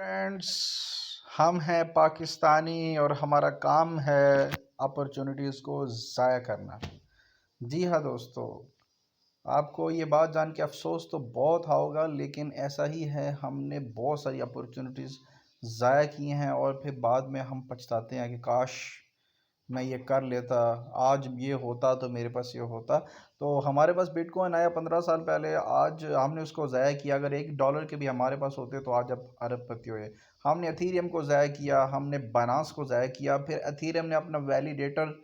Friends, हम हैं पाकिस्तानी और हमारा काम है अपॉर्चुनिटीज़ को ज़ाया करना। जी हाँ दोस्तों, आपको ये बात जान के अफसोस तो बहुत होगा, लेकिन ऐसा ही है। हमने बहुत सारी अपॉर्चुनिटीज़ ज़ाया की हैं और फिर बाद में हम पछताते हैं कि काश मैं ये कर लेता, आज ये होता तो मेरे पास ये होता। तो हमारे पास बिटकॉइन आया 15 साल पहले, आज हमने उसको ज़ाया किया। अगर $1 के भी हमारे पास होते तो आज अब अरबपति हुए। हमने एथीरियम को ज़ाया किया, हमने बाइनेंस को ज़ाया किया, फिर एथीरियम ने अपना वैलिडेटर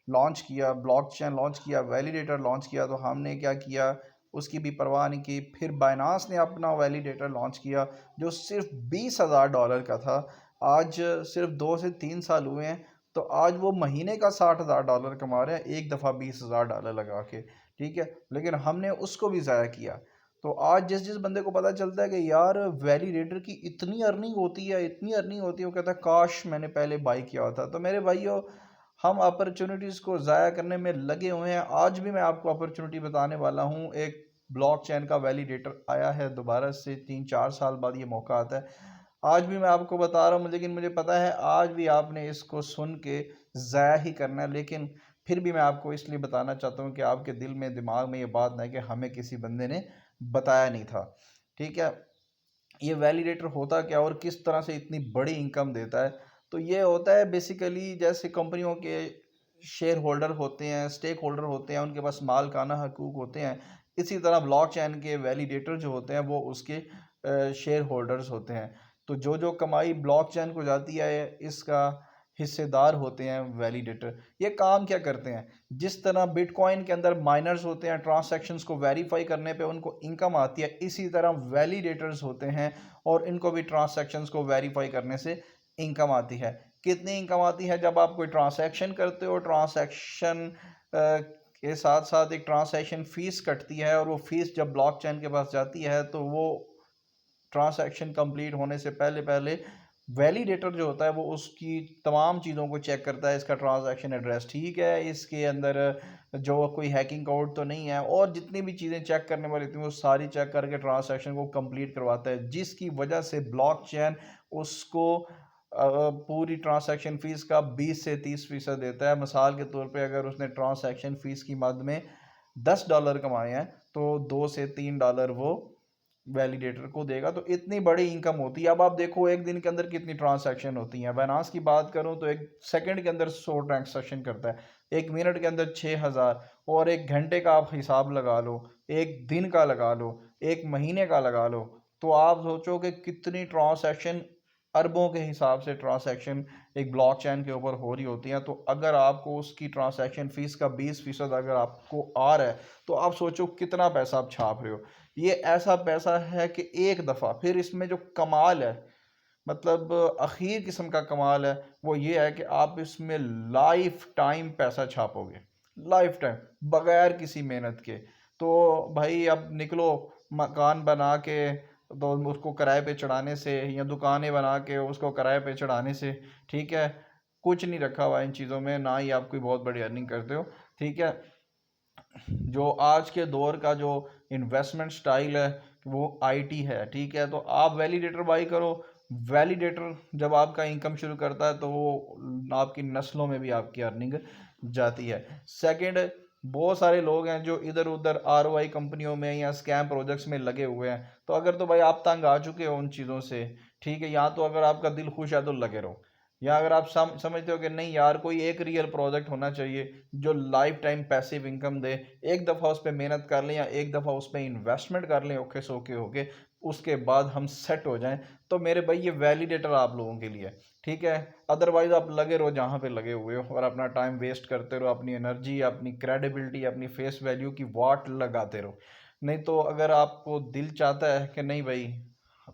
लॉन्च किया, ब्लॉकचेन लॉन्च किया, वैलिडेटर लॉन्च किया, तो हमने क्या किया, उसकी भी परवाह नहीं की। फिर बाइनेंस ने अपना वैलिडेटर लॉन्च किया जो सिर्फ $20,000 का था। आज सिर्फ 2 से 3 साल हुए हैं, तो आज वो महीने का $60,000 कमा रहे हैं, एक दफ़ा $20,000 लगा के। ठीक है, लेकिन हमने उसको भी ज़ाया किया। तो आज जिस जिस बंदे को पता चलता है कि यार वैलिडेटर की इतनी अर्निंग होती है, इतनी अर्निंग होती है, वो कहता है काश मैंने पहले बाई किया होता। तो मेरे भाइयों, हम अपॉर्चुनिटीज़ को ज़ाया करने में लगे हुए हैं। आज भी मैं आपको अपॉर्चुनिटी बताने वाला हूँ। एक ब्लॉकचेन का वैलिडेटर आया है, दोबारा से 3-4 साल बाद ये मौका आता है। आज भी मैं आपको बता रहा हूँ, लेकिन मुझे पता है आज भी आपने इसको सुन के ज़ाया ही करना है। लेकिन फिर भी मैं आपको इसलिए बताना चाहता हूँ कि आपके दिल में, दिमाग में ये बात नहीं कि हमें किसी बंदे ने बताया नहीं था। ठीक है, ये वैलिडेटर होता क्या और किस तरह से इतनी बड़ी इनकम देता है? तो ये होता है बेसिकली, जैसे कंपनियों के शेयर होल्डर होते हैं, स्टेक होल्डर होते हैं, उनके पास मालकाना हकूक होते हैं। इसी तरह ब्लॉकचेन के वैलिडेटर जो होते हैं वो उसके शेयर होल्डर्स होते हैं। तो जो जो कमाई ब्लॉकचेन को जाती है, इसका हिस्सेदार होते हैं वैलिडेटर। ये काम क्या करते हैं? जिस तरह बिटकॉइन के अंदर माइनर्स होते हैं, ट्रांसैक्शंस को वेरीफाई करने पे उनको इनकम आती है, इसी तरह वैलिडेटर्स होते हैं और इनको भी ट्रांसैक्शंस को वेरीफाई करने से इनकम आती है। कितनी इनकम आती है? जब आप कोई ट्रांसैक्शन करते हो, ट्रांसैक्शन के साथ साथ एक ट्रांसैक्शन फ़ीस कटती है, और वो फ़ीस जब ब्लॉकचेन के पास जाती है तो वो ट्रांसैक्शन कंप्लीट होने से पहले पहले वैलिडेटर जो होता है वो उसकी तमाम चीज़ों को चेक करता है। इसका ट्रांजैक्शन एड्रेस ठीक है, इसके अंदर जो कोई हैकिंग कोड तो नहीं है, और जितनी भी चीज़ें चेक करने वाली थी वो सारी चेक करके ट्रांजैक्शन को कंप्लीट करवाता है, जिसकी वजह से ब्लॉकचेन उसको पूरी ट्रांजैक्शन फ़ीस का 20 से 30% देता है। मिसाल के तौर पे अगर उसने ट्रांजैक्शन फ़ीस की मद में $10 कमाए हैं, तो $2 से $3 वो वैलिडेटर को देगा। तो इतनी बड़ी इनकम होती है। अब आप देखो एक दिन के अंदर कितनी ट्रांसैक्शन होती हैं। बाइनेंस की बात करूं तो एक सेकंड के अंदर 100 ट्रांसैक्शन करता है, एक मिनट के अंदर 6000, और एक घंटे का आप हिसाब लगा लो, एक दिन का लगा लो, एक महीने का लगा लो, तो आप सोचो कि कितनी ट्रांसैक्शन, अरबों के हिसाब से ट्रांसैक्शन एक ब्लॉकचेन के ऊपर हो रही होती हैं। तो अगर आपको उसकी ट्रांसैक्शन फ़ीस का 20% अगर आपको आ रहा है, तो आप सोचो कितना पैसा आप छाप रहे हो। ये ऐसा पैसा है कि एक दफ़ा, फिर इसमें जो कमाल है, मतलब अखीर किस्म का कमाल है, वो ये है कि आप इसमें लाइफ टाइम पैसा छापोगे, लाइफ टाइम, बगैर किसी मेहनत के। तो भाई अब निकलो, मकान बना के तो उसको किराए पे चढ़ाने से, या दुकानें बना के उसको किराए पे चढ़ाने से, ठीक है, कुछ नहीं रखा हुआ इन चीज़ों में, ना ही आप कोई बहुत बड़ी अर्निंग करते हो। ठीक है, जो आज के दौर का जो इन्वेस्टमेंट स्टाइल है वो आईटी है। ठीक है, तो आप वैलिडेटर बाई करो। वैलिडेटर जब आपका इनकम शुरू करता है तो वो आपकी नस्लों में भी आपकी अर्निंग जाती है। सेकंड, बहुत सारे लोग हैं जो इधर उधर आरओआई कंपनियों में या स्कैम प्रोजेक्ट्स में लगे हुए हैं। तो अगर तो भाई आप तंग आ चुके हो उन चीज़ों से, ठीक है, या तो अगर आपका दिल खुश है तो लगे रहो, या अगर आप समझते हो कि नहीं यार, कोई एक रियल प्रोजेक्ट होना चाहिए जो लाइफ टाइम पैसिव इनकम दे, एक दफ़ा उस पर मेहनत कर लें या एक दफ़ा उस पर इन्वेस्टमेंट कर लें ओके सोके होके, उसके बाद हम सेट हो जाएं, तो मेरे भाई ये वैलिडेटर आप लोगों के लिए। ठीक है, अदरवाइज आप लगे रहो जहाँ पे लगे हुए हो और अपना टाइम वेस्ट करते रहो, अपनी एनर्जी, अपनी क्रेडिबिलिटी, अपनी फेस वैल्यू की वाट लगाते रहो। नहीं तो अगर आपको दिल चाहता है कि नहीं भाई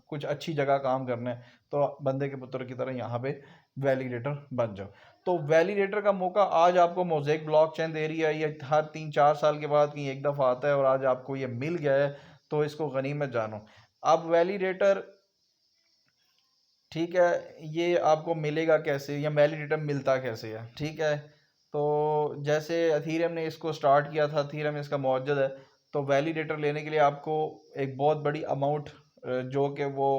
कुछ अच्छी जगह काम करना है, तो बंदे के पुत्र की तरह यहाँ पे वैलिडेटर बन जाओ। तो वैलिडेटर का मौका आज आपको मोज़ेक ब्लॉकचेन दे रही है। ये हर 3-4 साल के बाद कहीं एक दफ़ा आता है और आज आपको ये मिल गया है, तो इसको गनीमत जानो। अब वैलिडेटर, ठीक है, ये आपको मिलेगा कैसे या वैलिडेटर मिलता कैसे है? ठीक है, तो जैसे अथीरियम ने इसको स्टार्ट किया था, अथीरियम इसका मौजूद है। तो वैलिडेटर लेने के लिए आपको एक बहुत बड़ी अमाउंट जो कि वो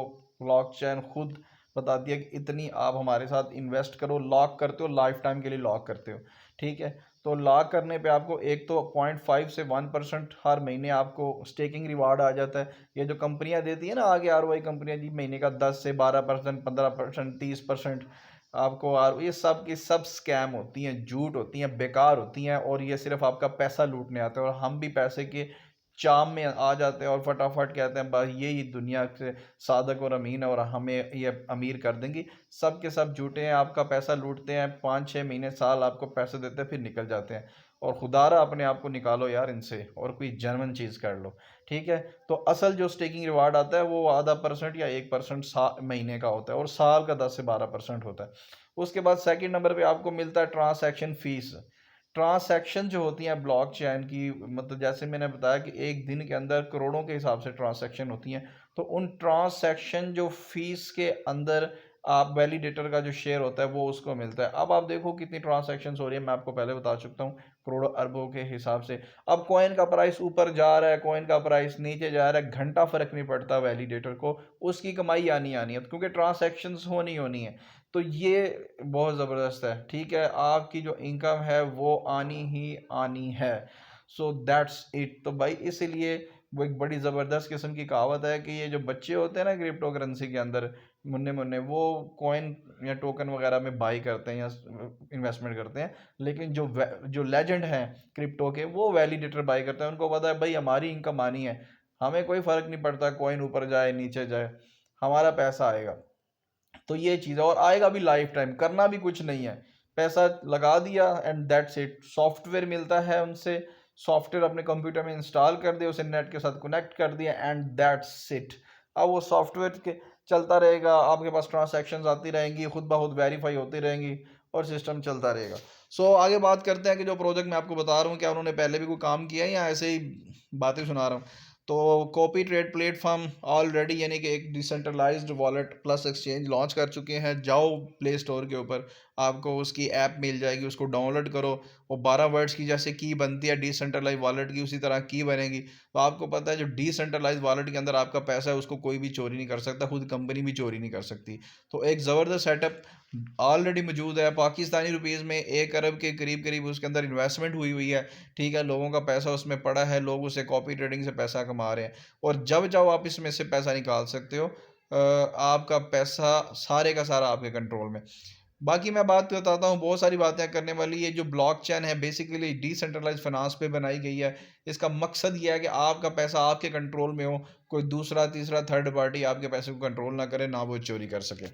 ब्लॉकचेन खुद बताती है कि इतनी आप हमारे साथ इन्वेस्ट करो, लॉक करते हो, लाइफ टाइम के लिए लॉक करते हो, ठीक है। तो लॉक करने पे आपको एक तो 0.5 से 1% हर महीने आपको स्टेकिंग रिवार्ड आ जाता है। ये जो कंपनियां देती है ना आगे आरओआई कंपनियां जी, महीने का 10 से 12%, 15%, 30% आपको आर, ये सब की सब स्कैम होती हैं, झूठ होती हैं, बेकार होती हैं, और ये सिर्फ आपका पैसा लूटने आते हैं। और हम भी पैसे के चाम में आ जाते हैं और फटाफट कहते हैं बस यही दुनिया से सादक और अमीन है और हमें ये अमीर कर देंगी। सब के सब झूठे हैं, आपका पैसा लूटते हैं, 5-6 महीने साल आपको पैसे देते हैं, फिर निकल जाते हैं। और खुदारा अपने आप को निकालो यार इनसे और कोई जेन्युइन चीज़ कर लो, ठीक है। तो असल जो स्टेकिंग रिवार्ड आता है वो आधा परसेंट या 1% महीने का होता है, और साल का 10 से 12% होता है। उसके बाद सेकंड नंबर पे आपको मिलता है ट्रांसैक्शन फीस। ट्रांसैक्शन जो होती हैं ब्लॉकचेन की, मतलब जैसे मैंने बताया कि एक दिन के अंदर करोड़ों के हिसाब से ट्रांसैक्शन होती हैं, तो उन ट्रांसैक्शन जो फीस के अंदर आप वैलिडेटर का जो शेयर होता है वो उसको मिलता है। अब आप देखो कितनी ट्रांसैक्शंस हो रही है, मैं आपको पहले बता चुका हूँ, करोड़ों अरबों के हिसाब से। अब कॉइन का प्राइस ऊपर जा रहा है, कॉइन का प्राइस नीचे जा रहा है, घंटा फर्क नहीं पड़ता वैलिडेटर को, उसकी कमाई आनी आनी है क्योंकि ट्रांसैक्शंस होनी है। तो ये बहुत ज़बरदस्त है, ठीक है, आपकी जो इनकम है वो आनी ही आनी है। So that's it. तो भाई इसीलिए वो एक बड़ी ज़बरदस्त किस्म की कहावत है कि ये जो बच्चे होते हैं ना क्रिप्टो करेंसी के अंदर, मुन्ने मुन्ने, वो कॉइन या टोकन वगैरह में बाई करते हैं या इन्वेस्टमेंट करते हैं, लेकिन जो लेजेंड हैं क्रिप्टो के, वो वैलिडेटर बाई करते हैं। उनको पता है भाई हमारी इनकम आनी है, हमें कोई फ़र्क नहीं पड़ता कॉइन ऊपर जाए नीचे जाए, हमारा पैसा आएगा। तो ये चीज़ है, और आएगा भी लाइफ टाइम, करना भी कुछ नहीं है, पैसा लगा दिया एंड दैट्स इट। सॉफ्टवेयर मिलता है उनसे, सॉफ्टवेयर अपने कंप्यूटर में इंस्टॉल कर दिया, उसे नेट के साथ कनेक्ट कर दिया एंड दैट्स इट। अब वो सॉफ्टवेयर के चलता रहेगा, आपके पास ट्रांसैक्शंस आती रहेंगी, खुद ब खुद वेरीफाई होती रहेंगी और सिस्टम चलता रहेगा। सो आगे बात करते हैं कि जो प्रोजेक्ट मैं आपको बता रहा हूँ, क्या उन्होंने पहले भी कोई काम किया है या ऐसे ही बातें सुना रहा हूँ। तो कॉपी ट्रेड प्लेटफॉर्म ऑलरेडी यानी कि एक decentralised wallet plus exchange launch कर चुके हैं। जाओ प्ले स्टोर के ऊपर, आपको उसकी ऐप मिल जाएगी, उसको डाउनलोड करो। वो 12 वर्ड्स की जैसे की बनती है डिसेंट्रलाइज वॉलेट की, उसी तरह की बनेगी। तो आपको पता है जो डिसेंट्रलाइज वॉलेट के अंदर आपका पैसा है उसको कोई भी चोरी नहीं कर सकता, खुद कंपनी भी चोरी नहीं कर सकती। तो एक ज़बरदस्त सेटअप ऑलरेडी मौजूद है। पाकिस्तानी रुपीज़ में 1 अरब के करीब करीब उसके अंदर इन्वेस्टमेंट हुई है, ठीक है। लोगों का पैसा उसमें पड़ा है, लोग उसे कॉपी ट्रेडिंग से पैसा कमा रहे हैं, और जब चाहो आप इसमें से पैसा निकाल सकते हो। आपका पैसा सारे का सारा आपके कंट्रोल में। बाकी मैं बात बताता हूँ, बहुत सारी बातें करने वाली। ये जो ब्लॉकचेन है बेसिकली डिसेंट्रलाइज फाइनेंस पे बनाई गई है। इसका मकसद ये है कि आपका पैसा आपके कंट्रोल में हो, कोई दूसरा तीसरा थर्ड पार्टी आपके पैसे को कंट्रोल ना करे, ना वो चोरी कर सके।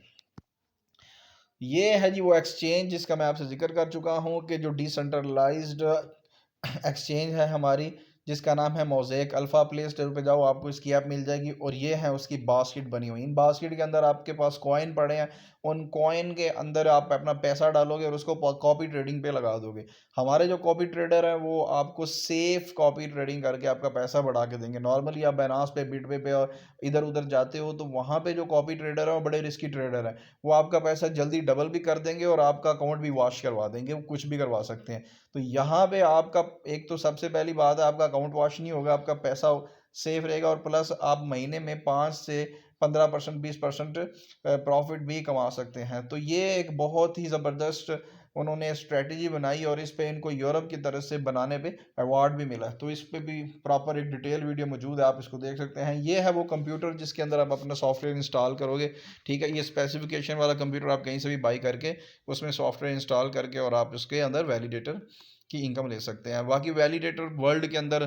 ये है जी वो एक्सचेंज जिसका मैं आपसे जिक्र कर चुका हूँ कि जो डिसेंट्रलाइज्ड एक्सचेंज है हमारी, जिसका नाम है मोज़ेक अल्फ़ा। प्ले स्टोर पे जाओ, आपको इसकी ऐप मिल जाएगी, और ये है उसकी बास्केट बनी हुई। इन बास्केट के अंदर आपके पास कॉइन पड़े हैं, उन कॉइन के अंदर आप अपना पैसा डालोगे और उसको कॉपी ट्रेडिंग पे लगा दोगे। हमारे जो कॉपी ट्रेडर हैं वो आपको सेफ कॉपी ट्रेडिंग करके आपका पैसा बढ़ा के देंगे। नॉर्मली आप बाइनेंस पे, बिटवे पे और इधर उधर जाते हो तो वहाँ पे जो कॉपी ट्रेडर हैं वो बड़े रिस्की ट्रेडर हैं। वो आपका पैसा जल्दी डबल भी कर देंगे और आपका अकाउंट भी वॉश करवा देंगे, वो कुछ भी करवा सकते हैं। तो यहाँ पे आपका एक तो सबसे पहली बात है, आपका अकाउंट वॉश नहीं होगा, आपका पैसा सेफ रहेगा, और प्लस आप महीने में 5 से 15%, 20% प्रॉफिट भी कमा सकते हैं। तो ये एक बहुत ही ज़बरदस्त उन्होंने स्ट्रेटजी बनाई, और इस पे इनको यूरोप की तरफ से बनाने पे अवार्ड भी मिला। तो इस पे भी प्रॉपर एक डिटेल वीडियो मौजूद है, आप इसको देख सकते हैं। ये है वो कंप्यूटर जिसके अंदर आप अपना सॉफ्टवेयर इंस्टॉल करोगे, ठीक है। ये स्पेसिफिकेशन वाला कंप्यूटर आप कहीं से भी बाई करके उसमें सॉफ्टवेयर इंस्टॉल करके और आप उसके अंदर वैलिडेटर की इनकम ले सकते हैं। बाकी वैलिडेटर वर्ल्ड के अंदर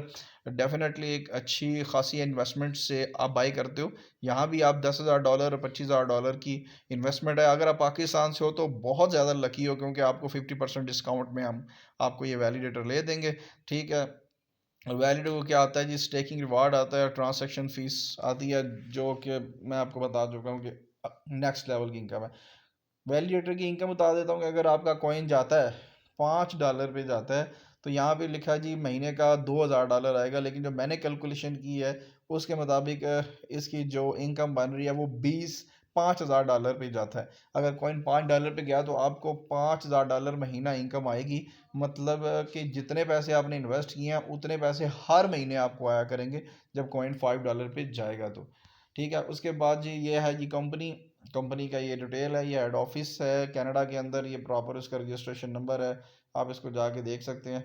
डेफिनेटली एक अच्छी खासी इन्वेस्टमेंट से आप बाई करते हो। यहाँ भी आप $10,000 $25,000 की इन्वेस्टमेंट है। अगर आप पाकिस्तान से हो तो बहुत ज़्यादा लकी हो, क्योंकि आपको 50% डिस्काउंट में हम आपको ये वैलिडेटर ले देंगे, ठीक है। वैलिडेटर को क्या आता है जी, स्टेकिंग रिवार्ड आता है, ट्रांसैक्शन फीस आती है, जो कि मैं आपको बता चुका हूँ कि नेक्स्ट लेवल की इनकम है। वैलिडेटर की इनकम बता देता हूँ कि अगर आपका कॉइन जाता है $5 पे जाता है, तो यहाँ पे लिखा जी महीने का $2,000 आएगा, लेकिन जो मैंने कैलकुलेशन की है उसके मुताबिक इसकी जो इनकम बन रही है वो 5,000 डॉलर पे जाता है। अगर कॉइन $5 पे गया तो आपको $5,000 महीना इनकम आएगी। मतलब कि जितने पैसे आपने इन्वेस्ट किए हैं उतने पैसे हर महीने आपको आया करेंगे जब कॉइन $5 पे जाएगा। तो ठीक है। उसके बाद जी ये है जी कंपनी का ये डिटेल है, ये हेड ऑफिस है कनाडा के अंदर, ये प्रॉपर इसका रजिस्ट्रेशन नंबर है, आप इसको जाके देख सकते हैं।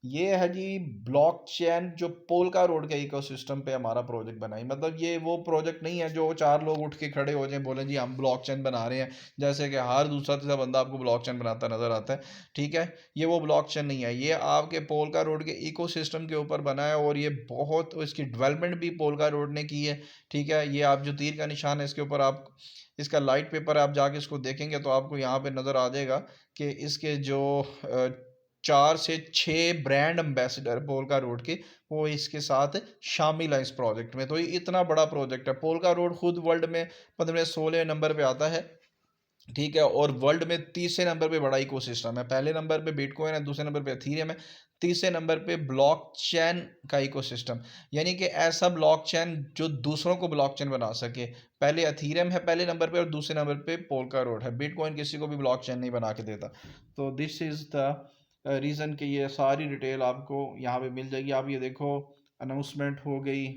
ये है जी ब्लॉकचेन जो पोल्का रोड के इकोसिस्टम पे हमारा प्रोजेक्ट बनाई, मतलब ये वो प्रोजेक्ट नहीं है जो चार लोग उठ के खड़े हो जाएं बोलें जी हम ब्लॉकचेन बना रहे हैं, जैसे कि हर दूसरा तीसरा बंदा आपको ब्लॉकचेन बनाता नजर आता है। ठीक है, ये वो ब्लॉकचेन नहीं है, ये आपके पोल्का रोड के इकोसिस्टम के ऊपर बना है, और ये बहुत इसकी डेवलपमेंट भी पोल्का रोड ने की है। ठीक है, ये आप जो तीर का निशान है इसके ऊपर आप इसका लाइट पेपर आप जाके इसको देखेंगे तो आपको यहाँ पे नज़र आ जाएगा कि इसके जो 4 से 6 ब्रांड एम्बेसडर पोल्का रोड के वो इसके साथ शामिल है इस प्रोजेक्ट में। तो ये इतना बड़ा प्रोजेक्ट है। पोल्का रोड खुद वर्ल्ड में 15-16 नंबर पे आता है। ठीक है, और वर्ल्ड में तीसरे नंबर पे बड़ा इकोसिस्टम है। पहले नंबर पे बिटकॉइन है, दूसरे नंबर पे एथीरियम है, तीसरे नंबर पे ब्लॉकचेन का इकोसिस्टम, यानी कि ऐसा ब्लॉकचेन जो दूसरों को ब्लॉकचेन बना सके। पहले एथीरियम है पहले नंबर पे और दूसरे नंबर पे पोल्का रोड है। बिटकॉइन किसी को भी ब्लॉकचेन नहीं बना के देता। तो दिस इज़ द रीज़न कि ये सारी डिटेल आपको यहाँ पे मिल जाएगी। आप ये देखो, अनाउंसमेंट हो गई,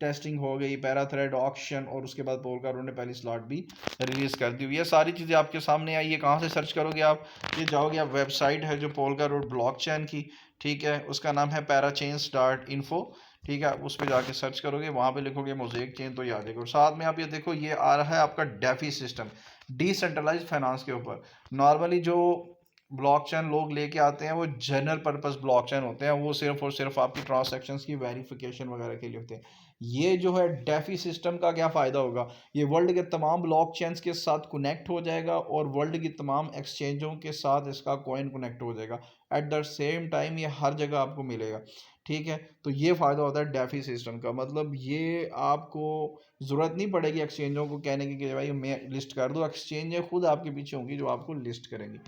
टेस्टिंग हो गई, पैराथ्रेड ऑक्शन, और उसके बाद पोल्का रोड ने पहली स्लॉट भी रिलीज़ कर दी हुई है। सारी चीज़ें आपके सामने आई है। कहाँ से सर्च करोगे आप? ये जाओगे आप, वेबसाइट है जो पोल्का रोड ब्लॉकचेन की, ठीक है, उसका नाम है parachains.info। ठीक है, उस पर जाके सर्च करोगे, वहाँ पे लिखोगे मोज़ेक चेन तो ये आ जाएगा। और साथ में आप ये देखो, ये आ रहा है आपका डेफी सिस्टम, डिसेंट्रलाइज फाइनेंस के ऊपर। नॉर्मली जो ब्लॉकचेन लोग लेके आते हैं वो जनरल पर्पस ब्लॉकचेन होते हैं, वो सिर्फ और सिर्फ आपकी ट्रांजैक्शंस की वेरिफिकेशन वगैरह के लिए होते हैं। ये जो है डेफी सिस्टम का क्या फ़ायदा होगा, ये वर्ल्ड के तमाम ब्लॉकचेन्स के साथ कनेक्ट हो जाएगा और वर्ल्ड की तमाम एक्सचेंजों के साथ इसका कॉइन कनेक्ट हो जाएगा। एट द सेम टाइम ये हर जगह आपको मिलेगा। ठीक है, तो ये फ़ायदा होता है डेफी सिस्टम का, मतलब ये आपको ज़रूरत नहीं पड़ेगी एक्सचेंजों को कहने की कि भाई मैं लिस्ट कर दूँ, एक्सचेंजें खुद आपके पीछे होंगी जो आपको लिस्ट करेंगी।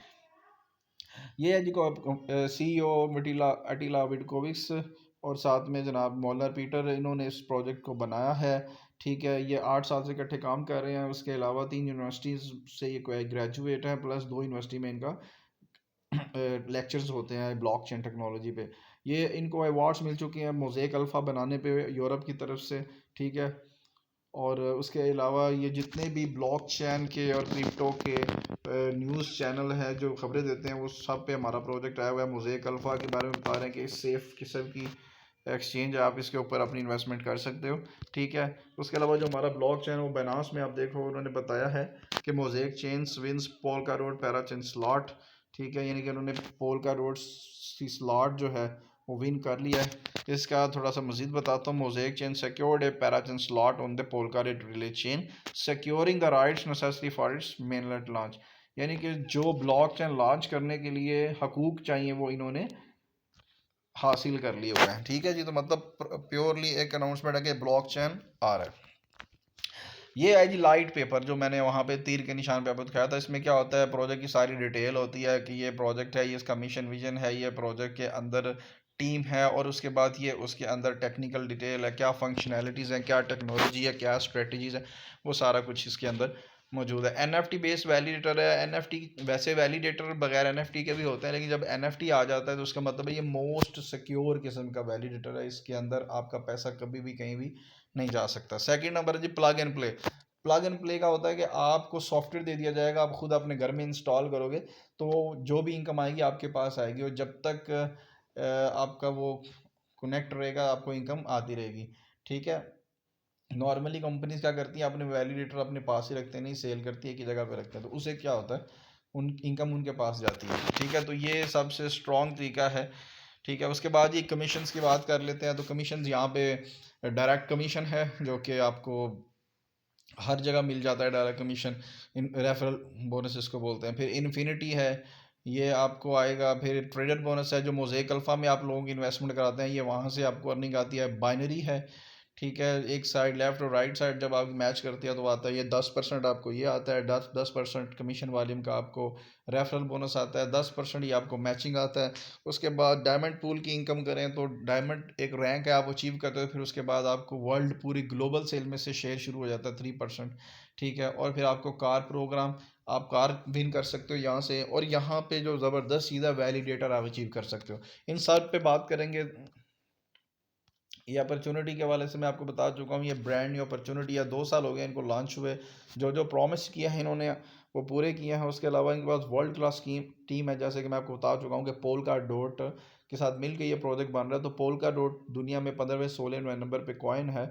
ये है जी CEO अटीला विडकोविक्स, और साथ में जनाब मॉलर पीटर, इन्होंने इस प्रोजेक्ट को बनाया है। ठीक है, ये 8 साल से इकट्ठे काम कर रहे हैं। उसके अलावा 3 यूनिवर्सिटीज़ से ये ग्रेजुएट है, प्लस 2 यूनिवर्सिटी में इनका लेक्चर्स होते हैं ब्लॉकचेन टेक्नोलॉजी पे। ये इनको अवार्ड्स मिल चुके हैं मोज़ेक अल्फ़ा बनाने पे यूरोप की तरफ से। ठीक है, और उसके अलावा ये जितने भी ब्लॉकचेन के और क्रिप्टो के न्यूज़ चैनल हैं जो खबरें देते हैं वो सब पे हमारा प्रोजेक्ट आया हुआ है। मोज़ेक अल्फ़ा के बारे में बता रहे हैं कि सेफ़ किस्म की एक्सचेंज है, आप इसके ऊपर अपनी इन्वेस्टमेंट कर सकते हो। ठीक है, उसके अलावा जो हमारा ब्लॉकचेन वो बाइनेंस में आप देखो उन्होंने बताया है कि mosaic chains wins Polkadot parachain slot. ठीक है, यानी कि उन्होंने पोल्का रोड की स्लॉट जो है वो विन कर लिया है। इसका थोड़ा सा मजीद बताता हूँ। Mosaic chain secured a parachain slot on the Polkadot relay chain securing the rights necessary for its mainnet launch, यानी कि जो ब्लॉकचेन लॉन्च करने के लिए हकूक चाहिए वो इन्होंने हासिल कर लिए हुए हैं। ठीक है जी, तो मतलब प्योरली एक अनाउंसमेंट है कि ब्लॉकचेन आ रहा है। ये है जी लाइट पेपर जो मैंने वहाँ पे तीर के निशान पे आपको दिखाया था। इसमें क्या होता है, प्रोजेक्ट की सारी डिटेल होती है कि ये प्रोजेक्ट है, ये इसका मिशन विजन है, ये प्रोजेक्ट के अंदर टीम है, और उसके बाद ये उसके अंदर टेक्निकल डिटेल है, क्या फंक्शनैलिटीज़ हैं, क्या टेक्नोलॉजी है, क्या स्ट्रेटजीज़ है, वो सारा कुछ इसके अंदर मौजूद है। NFT बेस्ड वैलिडेटर है। NFT वैसे वैलिडेटर बगैर NFT के भी होते हैं, लेकिन जब NFT आ जाता है तो उसका मतलब है ये मोस्ट सिक्योर किस्म का वैलिडेटर है। इसके अंदर आपका पैसा कभी भी कहीं भी नहीं जा सकता। सेकंड नंबर है जी plug and play. Plug and play का होता है कि आपको सॉफ्टवेयर दे दिया जाएगा, आप खुद अपने घर में इंस्टॉल करोगे तो जो भी इनकम आएगी आपके पास आएगी, और जब तक आपका वो कनेक्ट रहेगा आपको इनकम आती रहेगी। ठीक है, नॉर्मली कंपनीज क्या करती हैं, अपने वैलिडेटर अपने पास ही रखते हैं, नहीं सेल करती है कि जगह पे रखते हैं, तो उसे क्या होता है उन इनकम उनके पास जाती है। ठीक है, तो ये सबसे स्ट्रॉन्ग तरीका है। ठीक है, उसके बाद ये कमीशंस की बात कर लेते हैं। तो कमीशन यहाँ पे डायरेक्ट कमीशन है जो कि आपको हर जगह मिल जाता है, डायरेक्ट कमीशन। इन रेफरल बोनस इसको बोलते हैं। फिर इन्फिनिटी है, ये आपको आएगा। फिर ट्रेडर बोनस है जो मोज़ेक अल्फ़ा में आप लोगों की इन्वेस्टमेंट कराते हैं, ये वहाँ से आपको अर्निंग आती है। बाइनरी है, ठीक है, एक साइड लेफ्ट और राइट साइड जब आप मैच करती है तो आता है ये 10% आपको ये आता है, 10% कमीशन वॉल्यूम का आपको रेफरल बोनस आता है, 10% ये आपको मैचिंग आता है। उसके बाद डायमंड पूल की इनकम करें तो डायमंड एक रैंक है, आप अचीव करते हो, फिर उसके बाद आपको वर्ल्ड पूरी ग्लोबल सेल में से शेयर शुरू हो जाता है 3%। ठीक है, और फिर आपको कार प्रोग्राम, आप कार विन कर सकते हो यहाँ से, और यहाँ पे जो ज़बरदस्त सीधा वैलिडेटर आप अचीव कर सकते हो। इन सब पे बात करेंगे। ये अपॉर्चुनिटी के हवाले से मैं आपको बता चुका हूँ, ये ब्रांड न्यू अपॉर्चुनिटी है, 2 साल हो गए इनको लॉन्च हुए। जो जो प्रॉमिस किया है इन्होंने वो पूरे किए हैं। उसके अलावा इनके पास वर्ल्ड क्लास टीम है, जैसे कि मैं आपको बता चुका हूँ कि पोल्का डॉट के साथ मिलकर ये प्रोजेक्ट बन रहा है। तो पोल्का डॉट दुनिया में 15वें-16वें नंबर पे कॉइन है।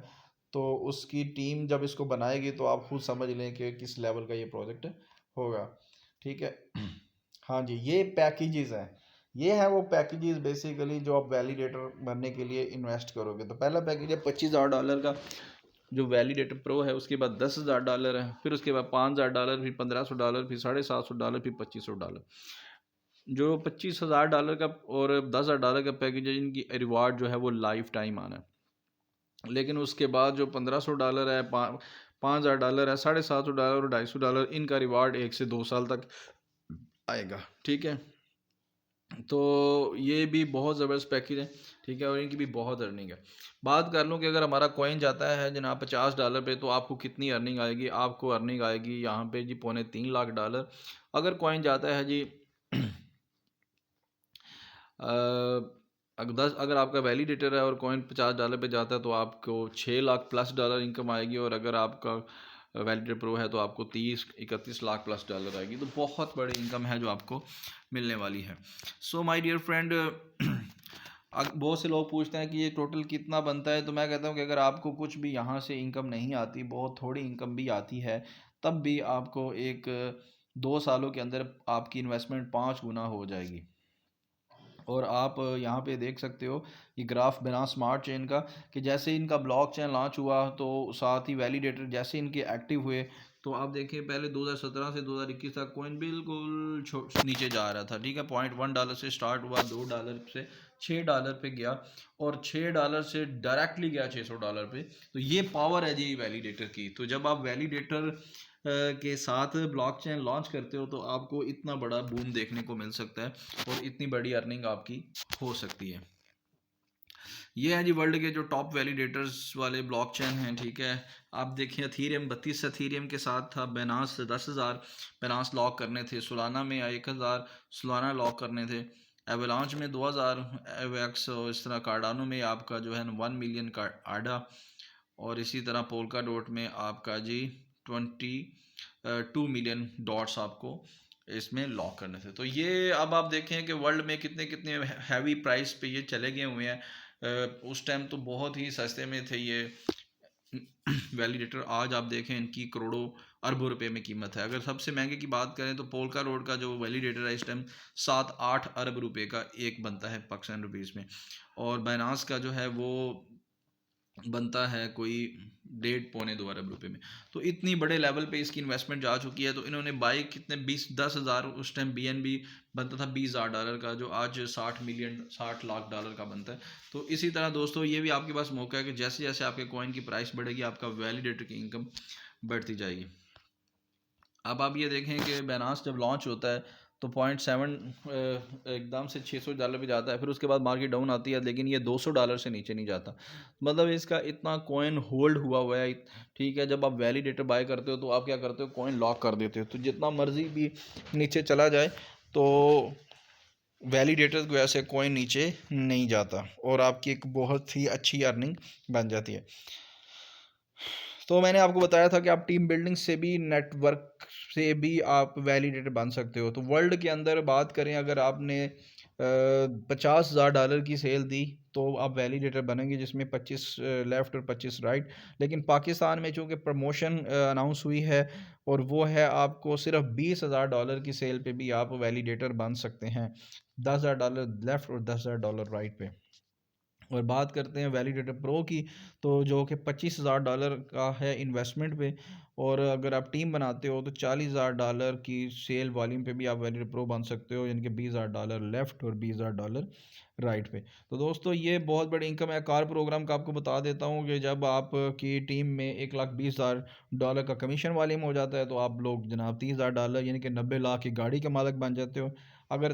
तो उसकी टीम जब इसको बनाएगी तो आप खुद समझ लें कि किस लेवल का ये प्रोजेक्ट होगा। ठीक है। हाँ जी, ये पैकेजेस हैं। ये है वो पैकेजेस बेसिकली जो आप वैलिडेटर बनने के लिए इन्वेस्ट करोगे। तो पहला पैकेज है $25,000 का, जो वैलिडेटर प्रो है। उसके बाद $10,000 है, फिर उसके बाद $5,000, फिर $1,500, फिर $750, फिर $2,500। जो $25,000 का और $10,000 का पैकेज है, इनकी रिवार्ड जो है वो लाइफ टाइम आना है। लेकिन उसके बाद जो $1,500 है, $5,000 है, $750 और $250, इनका रिवार्ड 1 से 2 साल तक आएगा। ठीक है। तो ये भी बहुत ज़बरदस्त पैकेज है। ठीक है। और इनकी भी बहुत अर्निंग है। बात कर लूँ कि अगर हमारा कॉइन जाता है जनाब $50 पे, तो आपको कितनी अर्निंग आएगी? आपको अर्निंग आएगी यहाँ पे जी $2.75 लाख। अगर कॉइन जाता है जी अगर आपका वैलिडेटर है और कॉइन $50 पे जाता है तो आपको $6 लाख+ इनकम आएगी। और अगर आपका वैलिडेटर प्रो है तो आपको 30-31 लाख+ आएगी। तो बहुत बड़ी इनकम है जो आपको मिलने वाली है। सो माय डियर फ्रेंड, बहुत से लोग पूछते हैं कि ये टोटल कितना बनता है। तो मैं कहता हूँ कि अगर आपको कुछ भी यहाँ से इनकम नहीं आती, बहुत थोड़ी इनकम भी आती है, तब भी आपको 2 सालों के अंदर आपकी इन्वेस्टमेंट 5 गुना हो जाएगी। और आप यहाँ पे देख सकते हो ये ग्राफ बिना स्मार्ट चेन का, कि जैसे इनका ब्लॉक चेन लॉन्च हुआ तो साथ ही वैलिडेटर जैसे इनके एक्टिव हुए, तो आप देखिए पहले 2017 से 2021 तक कॉइन बिल्कुल नीचे जा रहा था। ठीक है। $0.1 से स्टार्ट हुआ, $2 से $6 पे गया, और $6 से डायरेक्टली गया $600 पे। तो ये पावर है जी वैलिडेटर की। तो जब आप वैलिडेटर के साथ ब्लॉकचेन लॉन्च करते हो तो आपको इतना बड़ा बूम देखने को मिल सकता है, और इतनी बड़ी अर्निंग आपकी हो सकती है। ये है जी वर्ल्ड के जो टॉप वैलिडेटर्स वाले ब्लॉकचेन हैं। ठीक है। आप देखिए एथीरियम 32 एथीरियम के साथ था, बेनास 10,000 बेनास लॉक करने थे, सोलाना में 1,000 सोलाना लॉक करने थे, एवलांच में 2,000 एवेक्स, और इस तरह कार्डानो में आपका जो है 1 मिलियन का आडा, और इसी तरह पोल्का डॉट में आपका जी 2 मिलियन डॉट्स आपको इसमें लॉक करने थे। तो ये अब आप देखें कि वर्ल्ड में कितने कितने हैवी प्राइस पे ये चले गए हुए हैं। उस टाइम तो बहुत ही सस्ते में थे ये वैलिडेटर। आज आप देखें इनकी करोड़ों अरबों रुपए में कीमत है। अगर सबसे महंगे की बात करें तो पोल्का रोड का जो वैलिडेटर है इस टाइम 7-8 अरब रुपए का एक बनता है पाकिस्तान रुपीज़ में, और बाइनांस का जो है वो बनता है कोई 1.5-2 अरब रुपए में। तो इतनी बड़े लेवल पे इसकी इन्वेस्टमेंट जा चुकी है। तो इन्होंने बाई कितने 10,000 उस टाइम BNB बनता था $20,000 का, जो आज 60 लाख डॉलर का बनता है। तो इसी तरह दोस्तों ये भी आपके पास मौका है कि जैसे जैसे आपके कॉइन की प्राइस बढ़ेगी आपका वैलिडेटर की इनकम बढ़ती जाएगी। अब आप ये देखें कि बैनास जब लॉन्च होता है तो 0.7 एकदम से $600 पे जाता है, फिर उसके बाद मार्केट डाउन आती है, लेकिन ये $200 से नीचे नहीं जाता। मतलब इसका इतना कॉइन होल्ड हुआ है। ठीक है। जब आप वैलिडेटर बाय करते हो तो आप क्या करते हो, कॉइन लॉक कर देते हो, तो जितना मर्जी भी नीचे चला जाए तो वैलिडेटर की वजह से कॉइन नीचे नहीं जाता, और आपकी एक बहुत ही अच्छी अर्निंग बन जाती है। तो मैंने आपको बताया था कि आप टीम बिल्डिंग से भी, नेटवर्क से भी आप वैलिडेटर बन सकते हो। तो वर्ल्ड के अंदर बात करें, अगर आपने $50,000 की सेल दी तो आप वैलिडेटर बनेंगे, जिसमें 25 लेफ़्ट और 25 राइट। लेकिन पाकिस्तान में चूँकि प्रमोशन अनाउंस हुई है, और वो है आपको सिर्फ $20,000 की सेल पे भी आप वैलिडेटर बन सकते हैं, $10,000 लेफ़्ट और $10,000 राइट पे। और बात करते हैं वैलिडेटर प्रो की, तो जो कि $25,000 का है इन्वेस्टमेंट पे, और अगर आप टीम बनाते हो तो $40,000 की सेल वॉल्यूम पे भी आप वैलिडेटर प्रो बन सकते हो, यानी कि $20,000 लेफ़्ट और $20,000 राइट पे। तो दोस्तों ये बहुत बड़ी इनकम है। कार प्रोग्राम का आपको बता देता हूँ कि जब आपकी टीम में $1,20,000 का कमीशन वॉल्यूम हो जाता है तो आप लोग जनाब $30,000 यानी कि 90 लाख की गाड़ी के मालिक बन जाते हो। अगर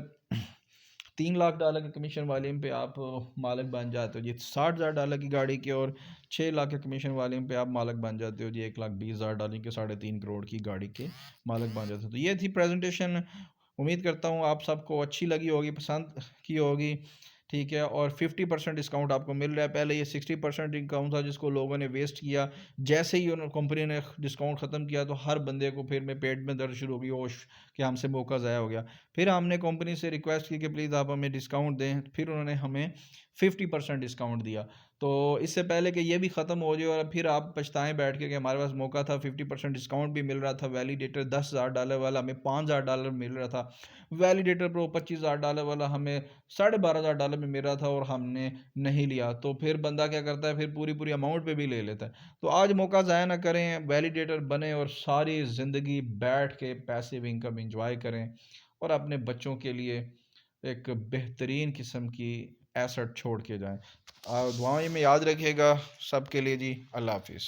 $3 लाख के कमीशन वाले पे आप मालिक बन जाते हो जी $60,000 की गाड़ी के, और 6 लाख के कमीशन वाले पे आप मालिक बन जाते हो जी $1,20,000 के 3.5 करोड़ की गाड़ी के मालिक बन जाते हो। तो ये थी प्रेजेंटेशन। उम्मीद करता हूँ आप सबको अच्छी लगी होगी, पसंद की होगी। ठीक है, और 50% डिस्काउंट आपको मिल रहा है। पहले ये 60% डिस्काउंट था जिसको लोगों ने वेस्ट किया। जैसे ही उन्होंने कंपनी ने डिस्काउंट ख़त्म किया तो हर बंदे को फिर में पेट में दर्द शुरू हो गई, ओश कि हमसे मौका ज़ाया हो गया। फिर हमने कंपनी से रिक्वेस्ट की कि प्लीज़ आप हमें डिस्काउंट दें, फिर उन्होंने हमें 50% डिस्काउंट दिया। तो इससे पहले कि ये भी ख़त्म हो जाए और फिर आप पछताएं बैठ के कि हमारे पास मौका था, 50% डिस्काउंट भी मिल रहा था, वैलिडेटर $10,000 वाला हमें $5,000 मिल रहा था, वैलिडेटर प्रो $25,000 वाला हमें $12,500 में मिल रहा था और हमने नहीं लिया। तो फिर बंदा क्या करता है, फिर पूरी पूरी अमाउंट पे भी ले लेता है। तो आज मौका ज़ाया ना करें, वैलिडेटर बने और सारी ज़िंदगी बैठ के पैसिव इनकम इंजॉय करें और अपने बच्चों के लिए एक बेहतरीन किस्म की एसेट छोड़ के जाएं। दुआएं में याद रखिएगा। सबके लिए जी, अल्लाह हाफिज़।